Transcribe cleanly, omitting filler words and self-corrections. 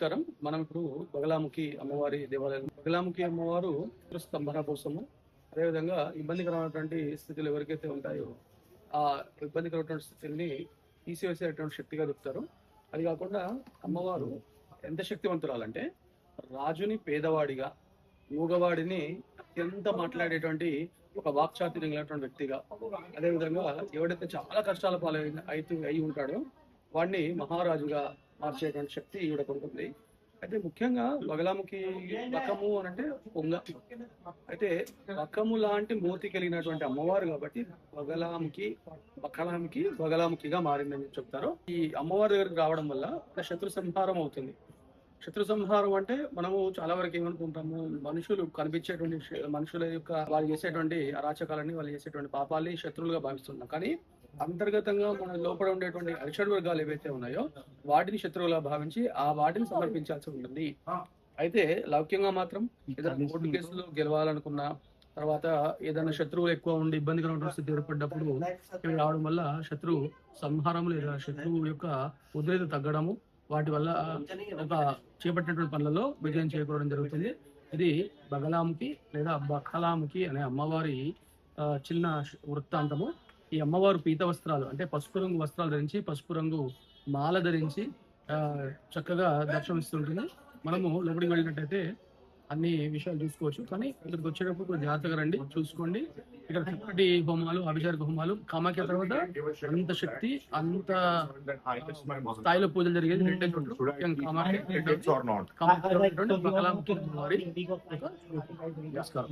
నమస్కారం. మనం ఇప్పుడు బగలాముఖి అమ్మవారి దేవాలయం. బగలాముఖి అమ్మవారు స్తంభన కోసము, అదేవిధంగా ఇబ్బందికరమైనటువంటి స్థితులు ఎవరికైతే ఉంటాయో ఆ ఇబ్బందికరమైనటువంటి స్థితిని తీసివేసేటువంటి శక్తిగా చెప్తారు. అది కాకుండా అమ్మవారు ఎంత శక్తివంతురాలంటే రాజుని పేదవాడిగా, మూగవాడిని అత్యంత మాట్లాడేటువంటి ఒక వాక్చాతుర్యం వ్యక్తిగా, అదేవిధంగా ఎవడైతే చాలా కష్టాల అయి ఉంటాడో వాడిని మహారాజుగా మార్చేటువంటి శక్తి ఈవిడకు ఉంటుంది. అయితే ముఖ్యంగా బగలాముఖి బకము అని అంటే పొంగ, అయితే బకము లాంటి మూతి కలిగినటువంటి అమ్మవారు కాబట్టి బగలాముఖిగా మారిందని చెప్తారు. ఈ అమ్మవారి దగ్గరికి రావడం వల్ల శత్రు సంహారం అవుతుంది. శత్రు సంహారం అంటే మనము చాలా వరకు ఏమనుకుంటాము, మనుషులు కనిపించేటువంటి మనుషుల యొక్క వాళ్ళు చేసేటువంటి అరాచకాలని, వాళ్ళు చేసేటువంటి పాపాలని శత్రువులుగా భావిస్తున్నాం. కానీ అంతర్గతంగా మన లోపల ఉండేటువంటి అరిషడ్ వర్గాలు ఏవైతే ఉన్నాయో వాటిని శత్రువులా భావించి ఆ వాటిని సమర్పించాల్సి ఉంటుంది. అయితే లౌక్యంగా మాత్రం ఏదైనా కోర్టు కేసులో గెలవాలనుకున్నా, తర్వాత ఏదైనా శత్రువులు ఎక్కువ ఉండి ఇబ్బందికరమైన స్థితి ఏర్పడ్డప్పుడు ఇవి రావడం వల్ల శత్రువు సంహారం లేదా శత్రువు యొక్క ఉద్రేకత తగ్గడము, వాటి వల్ల ఒక చేపట్టినటువంటి పనులలో విజయం చేకూరడం జరుగుతుంది. ఇది బగలాముఖి లేదా బకలాముఖి అనే అమ్మవారి చిన్న వృత్తాంతము. ఈ అమ్మవారు పీత వస్త్రాలు అంటే పసుపు రంగు వస్త్రాలు ధరించి, పసుపు రంగు మాల ధరించి చక్కగా దర్శనమిస్తుంటుంది. మనము లోపలికి వెళ్ళినట్టయితే అన్ని విషయాలు చూసుకోవచ్చు. కానీ ఇక్కడికి వచ్చేటప్పుడు జాగ్రత్తగా రండి, చూసుకోండి. ఇక్కడ చక్కటి హోమాలు, అభిషేక హోమాలు, కామాఖ్య తర్వాత అంత శక్తి, అంత స్థాయిలో పూజలు జరిగేది రెండే చోట్ల. బగలాముఖి అమ్మవారి నమస్కారం.